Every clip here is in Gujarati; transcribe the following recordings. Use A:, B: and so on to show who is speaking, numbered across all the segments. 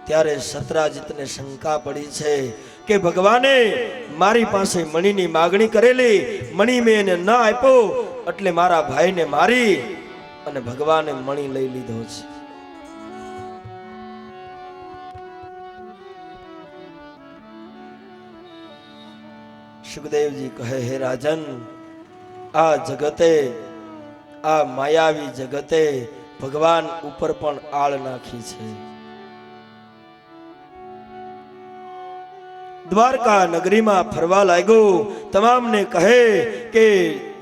A: ત્યારે સતરાજીતને શંકા પડી છે કે ભગવાને મારી પાસે મણીની માગણી કરેલી, મણી મેં એને ન આપ્યો એટલે મારા ભાઈને મારી અને ભગવાને મણી લઈ લીધો છે. સુખદેવજી કહે, હે રાજન, આ જગતે, આ માયાવી જગતે ભગવાન ઉપર પણ આળ નાખી છે. દ્વારકા નગરીમાં ફરવા લાગ્યો, તમામને કહે કે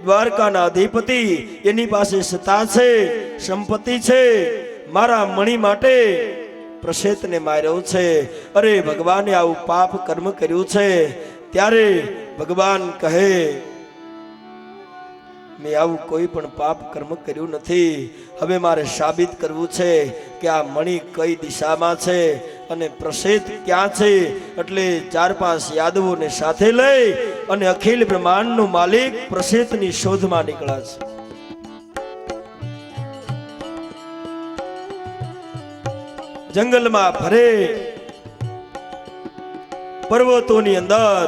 A: દ્વારકાના અધિપતિ એની પાસે સત્તા છે, સંપત્તિ છે, મારા મણી માટે પ્રશેતને માર્યો છે. અરે ભગવાને આવું પાપ કર્મ કર્યું છે. ત્યારે ભગવાન કહે, મેં આવું કોઈ પણ પાપ કર્મ કર્યું નથી. હવે મારે સાબિત કરવું છે કે આ મણી કઈ દિશામાં છે અને પ્રશેત ક્યાં છે. એટલે 4-5 યાદવોને સાથે લઈ અને અખિલ બ્રહ્માંડનો માલિક પ્રશેતની શોધમાં નીકળ્યા છે. જંગલમાં ફરે, પર્વતોની અંદર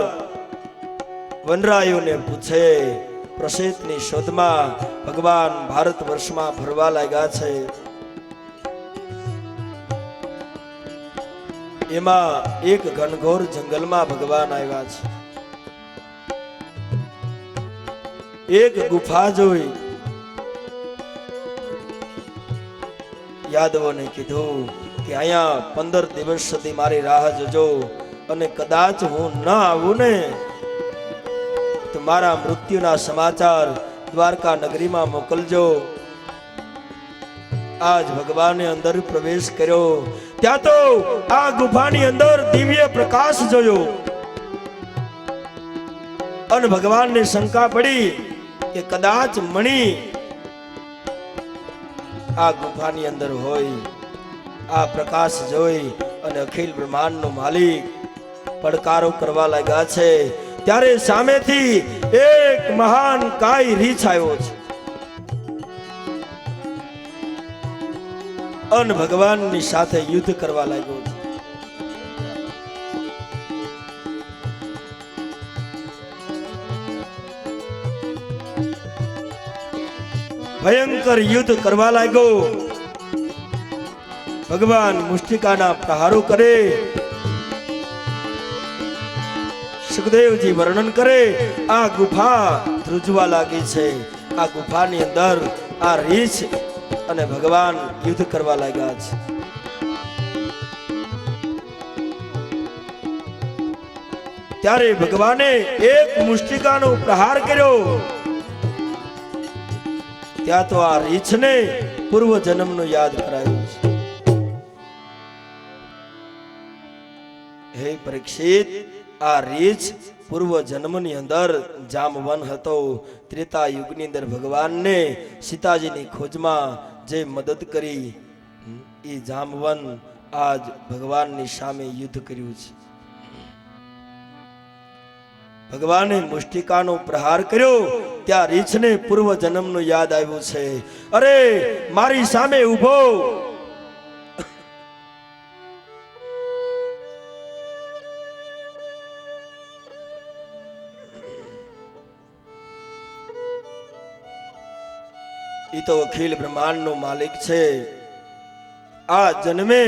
A: વનરાયોને પૂછે. પ્રશેતની શોધમાં ભગવાન ભારત વર્ષમાં ફરવા લાગ્યા છે. એમાં એક ઘનઘોર જંગલમાં ભગવાન આવ્યા છે. એક ગુફા જોઈ યાદવોને કીધું કે અહીંયા 15 દિવસ સુધી મારી રાહ જોજો અને કદાચ હું ન આવું ને તો મારા મૃત્યુના સમાચાર દ્વારકા નગરીમાં મોકલજો. આજ ભગવાને અંદર પ્રવેશ કર્યો. ત્યાં તો આ ગુફાની અંદર દિવ્ય પ્રકાશ જોયો અને ભગવાનને શંકા પડી કે કદાચ મણી આ ગુફાની અંદર હોય. આ પ્રકાશ જોઈ અને અખિલ બ્રહ્માંડનો માલિક પડકારો કરવા લાગ્યા છે. ત્યારે સામેથી એક મહાન કાય રીછ આવ્યો છે અને ભગવાનની સાથે યુદ્ધ કરવા લાગ્યો છે. ભયંકર યુદ્ધ કરવા લાગ્યો. ભગવાન મુષ્ટિકાના પ્રહારો કરે. સુખદેવજી વર્ણન કરે, આ ગુફા ધ્રુજવા લાગી છે. આ ગુફાની અંદર આ રીછ અને ભગવાન યુદ્ધ કરવા લાગ્યા છે. ત્યારે ભગવાને એક મુષ્ટિકાનો પ્રહાર કર્યો. ત્યાં તો આ રીછને પૂર્વ જન્મનું યાદ કરાયું છે. હે પરીક્ષિત, આ રીછ પૂર્વ જન્મની અંદર જામવન હતો. ત્રેતા યુગની અંદર ભગવાનને સીતાજીની ખોજમાં જે મદદ કરી એ જામવન આજ ભગવાનની સામે યુદ્ધ કર્યું છે. ભગવાને મુષ્ટિકાનો પ્રહાર કર્યો. ત્યાં રીછને પૂર્વ જન્મનું યાદ આવ્યું છે. અરે મારી સામે ઊભો. એ તો અખિલ બ્રહ્માંડનો માલિક છે. આ જન્મે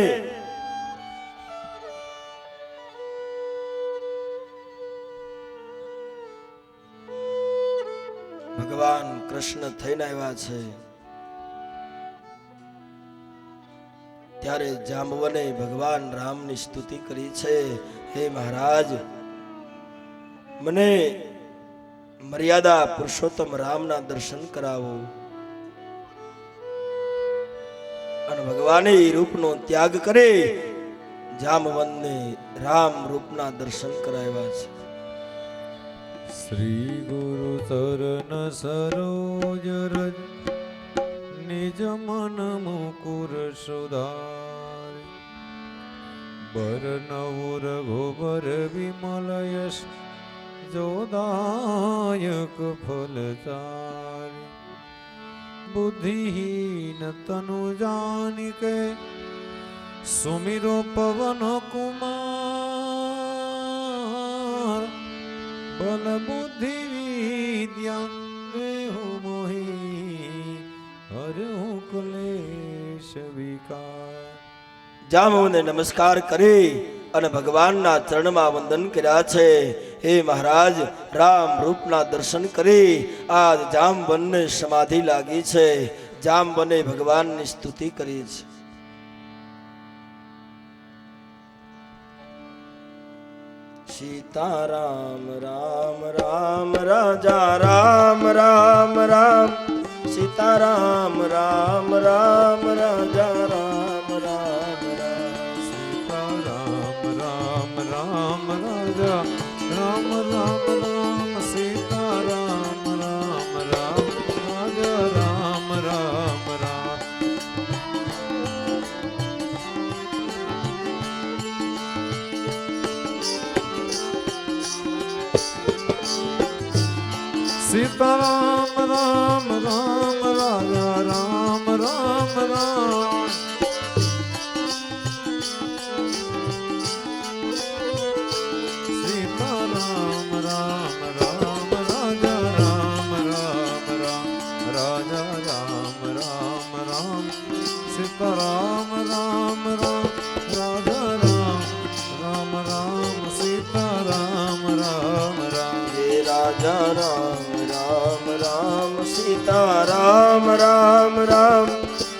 A: ભગવાન કૃષ્ણ થઈને આવ્યા છે. ત્યારે જાંબવને ભગવાન રામની સ્તુતિ કરી છે. હે મહારાજ, મને મર્યાદા પુરુષોત્તમ રામના દર્શન કરાવો. અને ભગવાને એ રૂપનો ત્યાગ કરે જામવનને રામ રૂપના દર્શન કરાવ્યા છે.
B: શ્રી ગુરુ ચરણ સરોજ રજ નિજ મન મુકુર સુધારી બરનઉ રઘુબર વિમલ યશ જોદાયક ફલચારી બુદ્ધિહીન તનુ જાનિકે સુમિરો પવન કુમાર બલ બુદ્ધિ વિદ્યા દેહુ મોહી હરહુ ક્લેશ વિકાર.
A: જાંબુને નમસ્કાર કરી અને ભગવાનના ચરણમાં વંદન કર્યા છે. હે મહારાજ, રામ રૂપના દર્શન કરી આજ જાંબુને સમાધિ લાગી છે. જાંબુને ભગવાનની સ્તુતિ કરી છે. સીતારામ રામ રામ રાજા રામ રામ રામ સીતારામ રામ રામ રાજા રામ રામ રામ
B: સીતારામ રામ રામ રાજા રામ રામ રામ સીતારામ રામ રામ રાજા રામ રામ રામ. સીતારામ રામ રામ રાજા રામ રામ રામ. સીતારામ રામ રામ રાજા રામ રામ રામ રાજા રામ રામ રામ. સીતારામ રામ રામ રાજા રામ રામ રામ સીતારામ રામ રામ.
A: હે રાજા રામ રામ રામ સીતારામ રામ રામ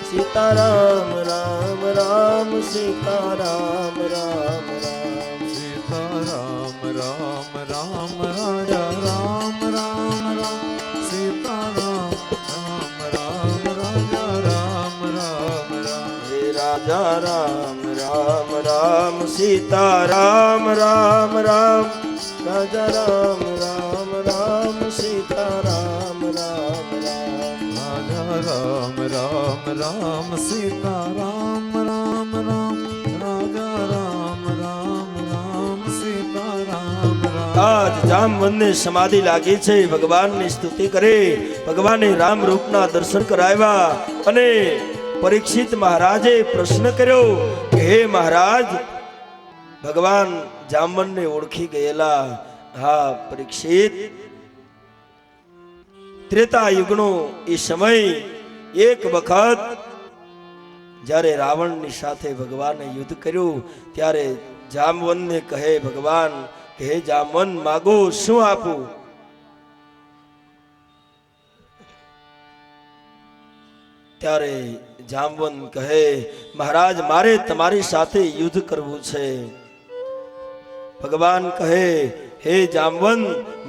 A: સીતારામ રામ રામ સીતારામ રામ રામ
B: સીતારામ રામ રામ રાજા રામ રામ રામ. સીતારામ રામ રામ રાજા રામ રામ રામ.
A: હે રાજા રામ રામ રામ સીતારામ રામ રામ રાજા રામ રામ રામ સીતારામ રામ રામ.
B: રાજા રામ રામ રામ સીતારામ રામ રામ રાજા રામ રામ રામ સીતારામ રામ.
A: આજ જાંબુને સમાધિ લાગી છે. ભગવાનની સ્તુતિ કરી ભગવાને રામ રૂપના દર્શન કરાવ્યા અને પરીક્ષિત મહારાજે પ્રશ્ન કર્યો કે હે મહારાજ, ભગવાન જાંબુને ઓળખી ગયેલા? હા પરીક્ષિત, ત્રેતા યુગનો એ સમય, એક વખત જ્યારે રાવણની સાથે ભગવાને યુદ્ધ કર્યું ત્યારે જાંબુને કહે ભગવાન કે હે જાંબુ, માગો શું આપું? ત્યારે જાંબુ કહે મહારાજ, મારે તમારી સાથે યુદ્ધ કરવું છે. ભગવાન કહે હે જાંબુ,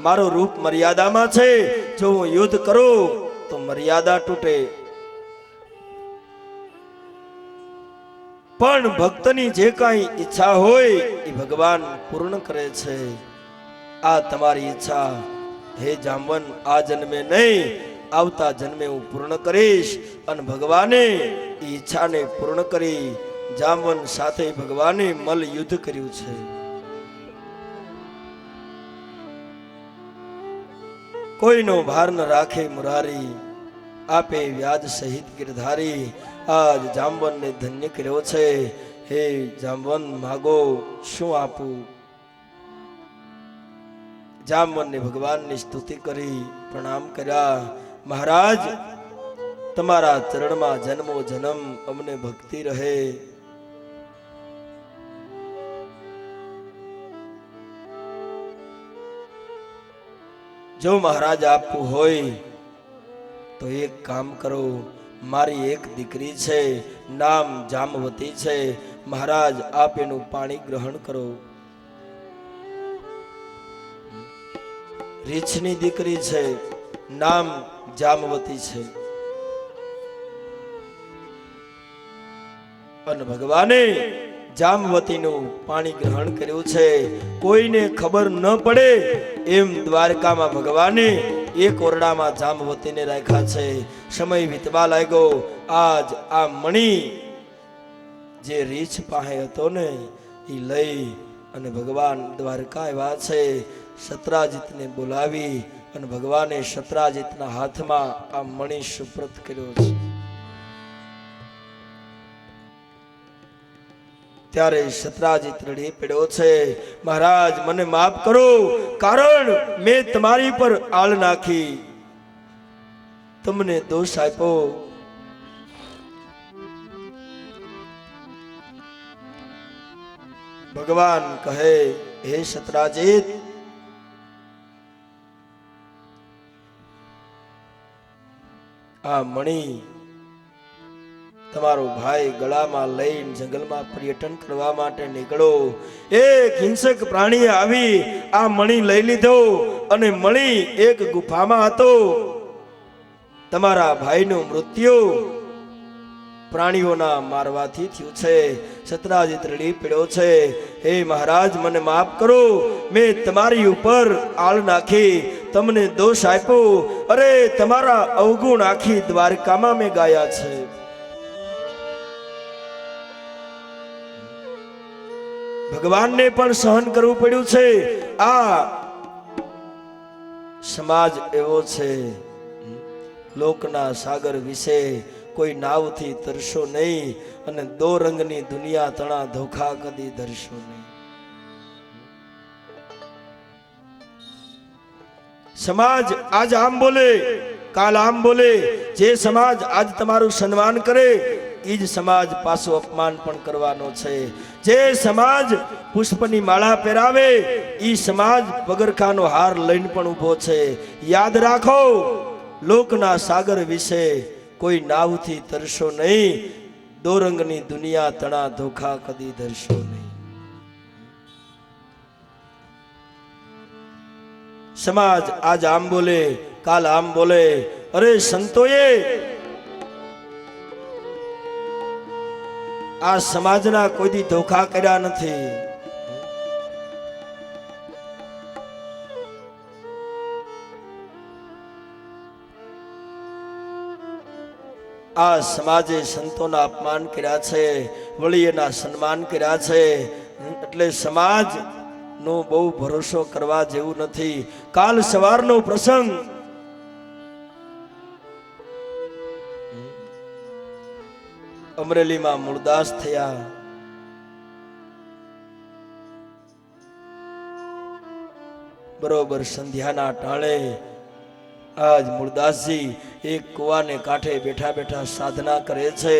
A: મારો રૂપ મર્યાદામાં છે. જો હું યુદ્ધ કરું તો મર્યાદા તૂટે, પણ ભક્તની જે કાંઈ ઈચ્છા હોય એ ભગવાન પૂર્ણ કરે છે. આ તમારી ઈચ્છા હે જાંબુ આ જન્મે નહીં, આવતા જન્મે હું પૂર્ણ કરીશ. અને ભગવાને એ ઈચ્છાને પૂર્ણ કરી જાંબુ સાથે ભગવાને મલ યુદ્ધ કર્યું છે. કોઈનો ભાર ન રાખે મુરારી, આપે વ્યાજ સહિત ગિરધારી. આજ જાંબુને ધન્ય કર્યો છે. હે જાંબુ, માગો શું આપું? જાંબુને ભગવાનની સ્તુતિ કરી પ્રણામ કર્યા. મહારાજ, તમારા ચરણમાં જન્મો જન્મ અમને ભક્તિ રહે. જો મહારાજ આપવું હોય તો એક કામ કરો, મારી એક દીકરી છે, નામ જામવતી છે. મહારાજ આપ એનું પાણી ગ્રહણ કરો. રીછની દીકરી છે, નામ જામવતી છે. અને ભગવાને જામવતીનું પાણી ગ્રહણ કર્યું છે. કોઈને ખબર ન પડે એમ દ્વારકામાં ભગવાને એક ઓરડામાં જામવતીને રાખ્યા છે. સમય વીતવા લાગ્યો. આજ આ મણી જે રીછ પાસે હતો ને એ લઈ અને ભગવાન દ્વારકા આવ્યા છે. સત્રાજીતને બોલાવી અને ભગવાને સત્રાજીતના હાથમાં આ મણી સુપ્રત કર્યો છે. ત્યારે સતરાજીત રડી પડ્યો છે, મહારાજ મને માફ કરો, કારણ મેં તમારી પર આળ નાખી, તમને દોષ આપ્યો. ભગવાન કહે, હે સતરાજીત, આ મણી તમારો ભાઈ ગળામાં લઈને જંગલમાં પર્યટન કરવા માટે નીકળો. એક હિંસક પ્રાણીએ આવી આ મણી લઈ લીધો અને મણી એક ગુફામાં હતો. તમારા ભાઈનું મૃત્યુ પ્રાણીઓના મારવાથી થયું છે. સતરાજીત રડી પડ્યો છે, હે મહારાજ મને માફ કરો, મેં તમારી ઉપર આળ નાખી, તમને દોષ આપ્યો. અરે તમારા અવગુણ આખી દ્વારકામાં મેં ગાયા છે. ભગવાનને પણ સહન કરવું પડ્યું છે. આ સમાજ એવો છે, લોકના સાગર વિશે કોઈ નાવથી તરશો નહીં, અને દો રંગની દુનિયા તણા ધોખા કદી ધરશો નહીં. સમાજ આજ આમ બોલે, કાલ આમ બોલે. જે સમાજ આજ તમારું સન્માન કરે એ જ સમાજ પાછું અપમાન પણ કરવાનો છે. જે સમાજ પુષ્પની માળા પહેરાવે એ સમાજ પગરખાનો હાર લઈને પણ ઊભો છે. યાદ રાખો, લોકના સાગર વિશે કોઈ નાવથી તરશો નહીં, દોરંગની દુનિયા તણા ધોખા કદી ધરશો નહીં. સમાજ આજ આમ બોલે, કાલ આમ બોલે. અરે સંતોએ આ સમાજના કોઈ દી ધોખા કર્યા નથી. આ સમાજે સંતોના અપમાન કર્યા છે, વળી એના સન્માન કર્યા છે. એટલે સમાજ નો બહુ ભરોસો કરવા જેવું નથી. કાલ સવારનો પ્રસંગ, અમરેલીમાં મૂળદાસ થયા. બરોબર સંધ્યાના ટાણે આજ મૂળદાસજી એક કુવાને કાંઠે બેઠા બેઠા સાધના કરે છે.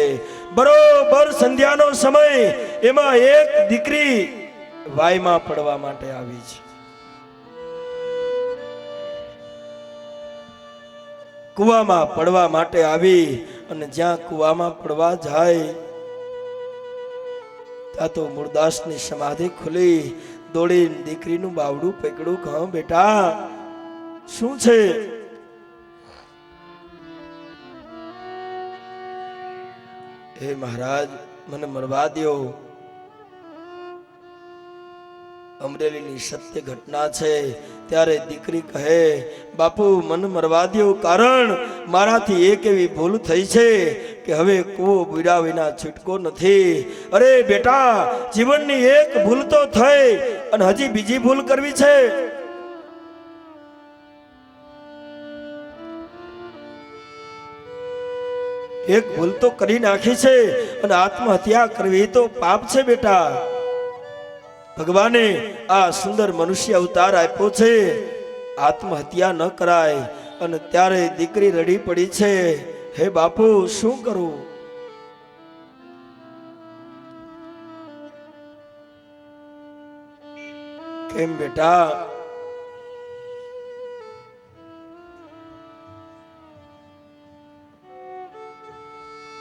A: બરોબર સંધ્યાનો સમય, એમાં એક દીકરી વાયમાં પડવા માટે આવી છે. કુવામાં પડવા માટે આવી, અને જ્યાં કુવામાં પડવા જાય ત્યાં તો મૂળદાસની સમાધિ ખુલી. દોડીને દીકરીનું બાવડું પકડ્યું, કહું બેટા શું છે? હે મહારાજ મને મરવા દો. અમરેલીની સત્ય ઘટના છે. ત્યારે દીકરી કહે, બાપુ મને મરવા દો, કારણ મારાથી એક એવી ભૂલ થઈ છે કે હવે કૂવો બુડ્યા વિના છૂટકો નથી. અરે બેટા, જીવનની એક ભૂલ તો થઈ, અને હજી બીજી ભૂલ કરવી છે? એક ભૂલ તો કરી નાખી છે, અને આત્મહત્યા કરવી તો પાપ છે બેટા. ભગવાને આ સુંદર મનુષ્ય અવતાર આપ્યો છે, આત્મહત્યા ન કરાય. અને ત્યારે દીકરી રડી પડી છે, હે બાપુ શું કરું? કેમ બેટા?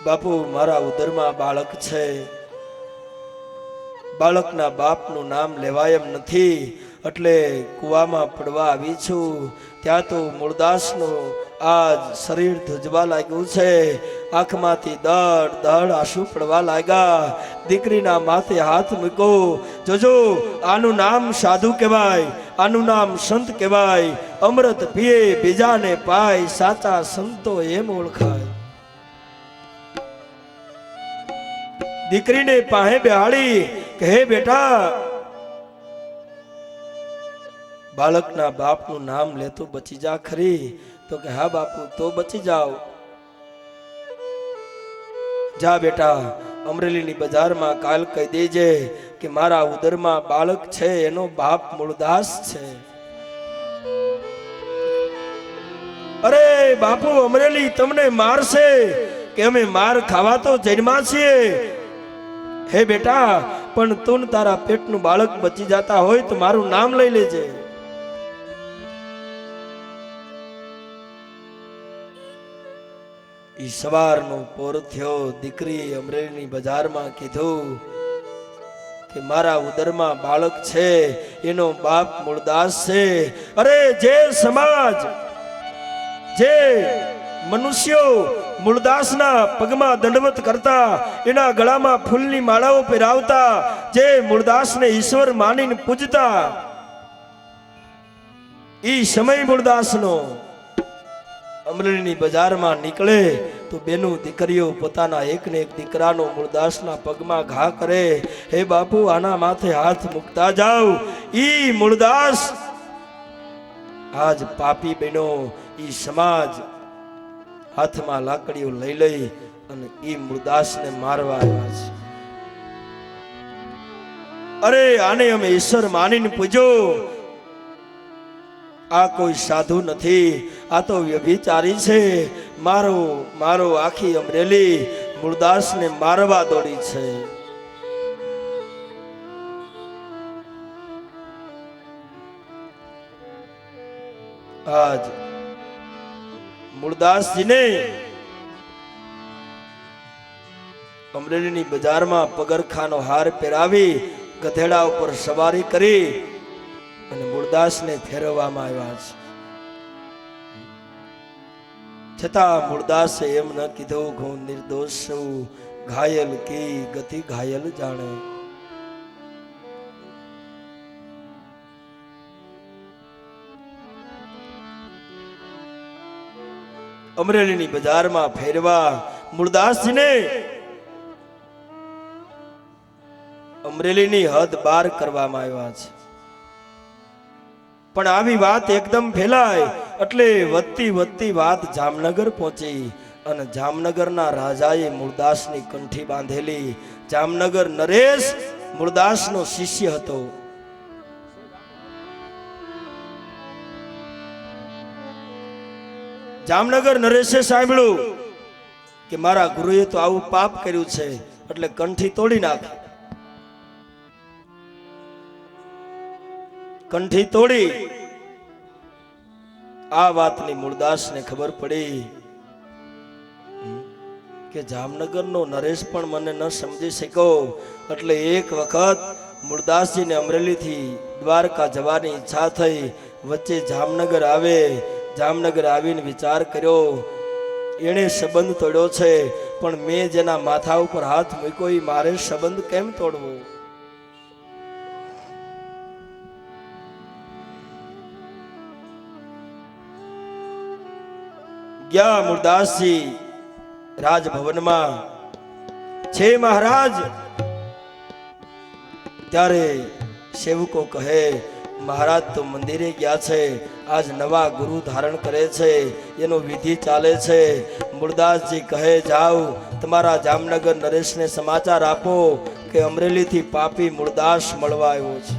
A: બાપુ મારા ઉદરમાં બાળક છે, બાળકના બાપનું નામ લેવાય એમ નથી, એટલે કુવામાં પડવા આવી છું. ત્યાં તો મૂળદાસનું આજ શરીર ધ્રુજવા લાગ્યું છે. આંખમાંથી દડ દડ આંસુ પડવા લાગ્યા. દીકરીના માથે હાથ મૂક્યો. જોજો, આનું નામ સાધુ કહેવાય, આનું નામ સંત કહેવાય. અમૃત પીએ બીજાને પાય, સાચા સંતો એમ ઓળખાય. દીકરીને પાસે બેહાડી કહે, બેટા બાળકના બાપનું નામ લેતો બચી જા ખરી? તો કે હા બાપુ, તો બચી જાઓ. જા બેટા, અમરેલીની બજારમાં કાલ કહી દેજે કે મારા ઉદરમાં બાળક છે, એનો બાપ મૂળદાસ છે. અરે બાપુ અમરેલી તમને મારશે કે અમે માર ખાવા તો જન્મા છીએ. હે બેટા, પણ તું તારા પેટનું બાળક બચી જતા હોય તો મારું નામ લઈ લેજે. ઈ સવારનો પોર થયો, દીકરી અમરેલીની બજારમાં કીધું કે મારા ઉદરમાં બાળક છે, એનો બાપ મૂળદાસ છે. અરે જે સમાજ, જે મનુષ્યો મૂળદાસના પગમાં દંડવત કરતા, એના ગળામાં ફૂલની માળાઓ પહેરાવતા, જે મૂળદાસને ઈશ્વર માનીને પૂજતા, ઈ સમય મૂળદાસનો અમરેલીની બજારમાં નીકળે તો બેનું દીકરીઓ પોતાના એક ને એક દીકરાનો મૂળદાસના પગમાં ઘા કરે. હે બાપુ, આના માથે હાથ મૂકતા જાઓ. ઈ મૂળદાસ આજ પાપી બહેનો, ઈ સમાજ હાથમાં લાકડીઓ લઈ લઈ અને ઈ મૂળદાસને મારવા આવ્યા છે. અરે આને અમે ઈશ્વર માનીને પૂજો. આ કોઈ સાધુ નથી, આ તો વ્યભિચારી છે. મારો મારો આખી અમરેલી મૂળદાસને મારવા દોડી છે. આજ મૂળદાસજીને અમરેલીની બજારમાં પગરખાનો હાર પહેરાવી ગધેડા ઉપર સવારી કરી અને મૂળદાસને ફેરવવામાં આવ્યા છે. છતાં મૂળદાસે એમ ન કીધું કે હું નિર્દોષ છું, ઘાયલ કી ગતિ ઘાયલ જાણે. અમરેલીની બજારમાં ફેરવા મૂળદાસજીને અમરેલીની હદ બાર કરવામાં આવ્યા છે. પણ આવી વાત એકદમ ફેલાય એટલે વધતી વધતી વાત જામનગર પહોંચી અને જામનગરના રાજાએ મૂળદાસની કંઠી બાંધેલી. જામનગર નરેશ મૂળદાસનો શિષ્ય હતો. જામનગર નરેશે સાંભળ્યું કે મારા ગુરુએ તો આવું પાપ કર્યું છે, એટલે કંઠી તોડી નાખી. કંઠી તોડી. આ વાતની મૂળદાસને ખબર પડી કે જામનગરનો નરેશ પણ મને ન સમજી શક્યો. એટલે એક વખત મૂળદાસજીને અમરેલીથી દ્વારકા જવાની ઈચ્છા થઈ. વચ્ચે જામનગર આવે. જામનગર આવીને વિચાર કર્યો, એણે સંબંધ તોડ્યો છે, પણ મેં જેના માથા ઉપર હાથ મૂક્યો એ મારે સંબંધ કેમ તોડવો? ગયા મૂળદાસજી રાજભવનમાં. છે મહારાજ, ત્યારે સેવકો કહે મહારાજ તો મંદિરે ગયા છે, આજ નવા ગુરુ ધારણ કરે છે, એનો વિધિ ચાલે છે. મૂળદાસજી કહે જાઓ તમારા જામનગર નરેશને સમાચાર આપો કે અમરેલીથી પાપી મૂળદાસ મળવા આવ્યો છે.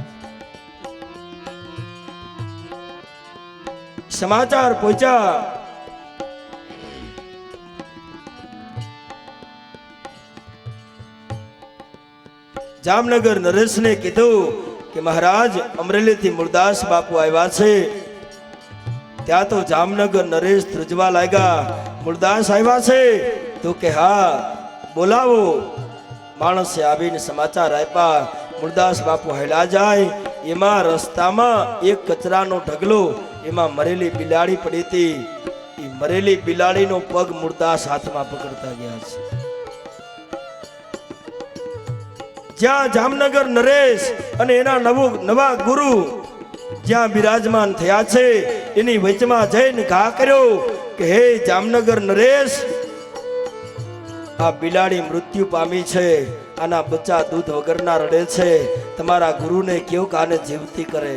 A: સમાચાર પહોંચ્યા. જામનગર નરેશને કીધું કે મહારાજ અમરેલીથી મૂળદાસ બાપુ આવ્યા છે. ત્યાં તો જામનગર નરેશ ધ્રુજવા લાગ્યા. મૂળદાસ આવ્યા છે? તો કે હા, બોલાવો. માણસે આવીને સમાચાર આપ્યા. મૂળદાસ બાપુ હેલા જાય. એમાં રસ્તામાં એક કચરાનો ઢગલો, એમાં મરેલી બિલાડી પડી હતી. એ મરેલી બિલાડીનો પગ મૂળદાસ હાથમાં પકડતા ગયા છે. જ્યાં જામનગર નરેશ અને એના નવા ગુરુ જ્યાં બિરાજમાન થયા છે, એની વચમાં જઈને ઘા કર્યો કે હે જામનગર નરેશ, આ બિલાડી મૃત્યુ પામી છે, આના બચ્ચા દૂધ વગરના રડે છે, તમારા ગુરુને કયો કે આને જીવતી કરે.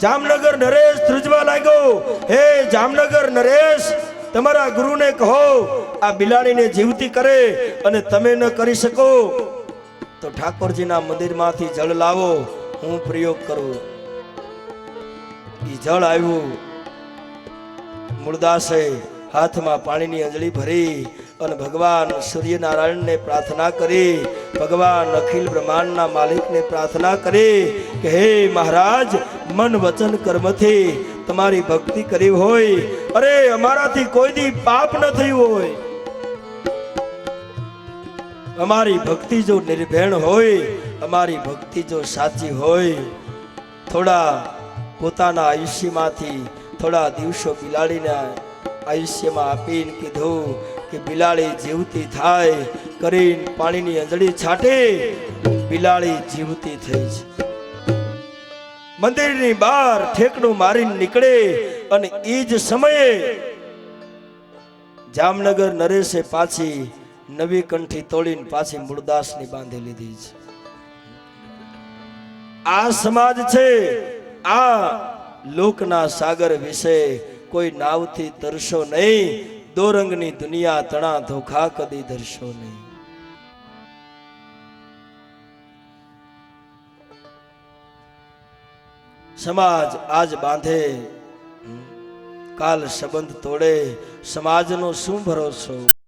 A: જામનગર નરેશ ધ્રુજવા લાગ્યો, હે જામનગર નરેશ, તમારા ગુરુને કહો આ બિલાડીને જીવતી કરે, અને તમે ન કરી શકો તો ઠાકોરજીના મંદિરમાંથી જળ લાવો, હું પ્રયોગ કરું. ઈ જળ આવ્યું. મૂળદાસે હાથમાં પાણીની અંજળી ભરી અને ભગવાન સૂર્યનારાયણને પ્રાર્થના કરી, ભગવાન અખિલ બ્રહ્માંડના માલિકને પ્રાર્થના કરી કે હે મહારાજ, મન વચન કર્મથી તમારી ભક્તિ કરી હોય, અરે અમારાથી કોઈ દી પાપ ન થયું હોય, અમારી ભક્તિ જો નિર્ભેણ હોય, અમારી ભક્તિ જો સાચી હોય, થોડા પોતાના આયુષ્યમાંથી થોડા દિવસો બિલાડીના આયુષ્યમાં આપીને કીધું કે બિલાડી જીવતી થાય કરીને પાણીની અંજળી છાટે, બિલાડી જીવતી થઈ છે. મંદિરની બહાર ઠેકડું મારીને નીકળે, અને એ જ સમયે જામનગર નરેશે પાછી નવી કંઠી તોડીને પાછી મૂળદાસની બાંધી લીધી છે. આ સમાજ છે, આ લોકના સાગર વિશે કોઈ નાવથી તરશો નહીં, દોરંગની દુનિયા તણા ધોખા કદી ધરશો નહીં. સમાજ આજ બાંધે, કાલ સંબંધ તોડે, સમાજનો શું ભરોસો?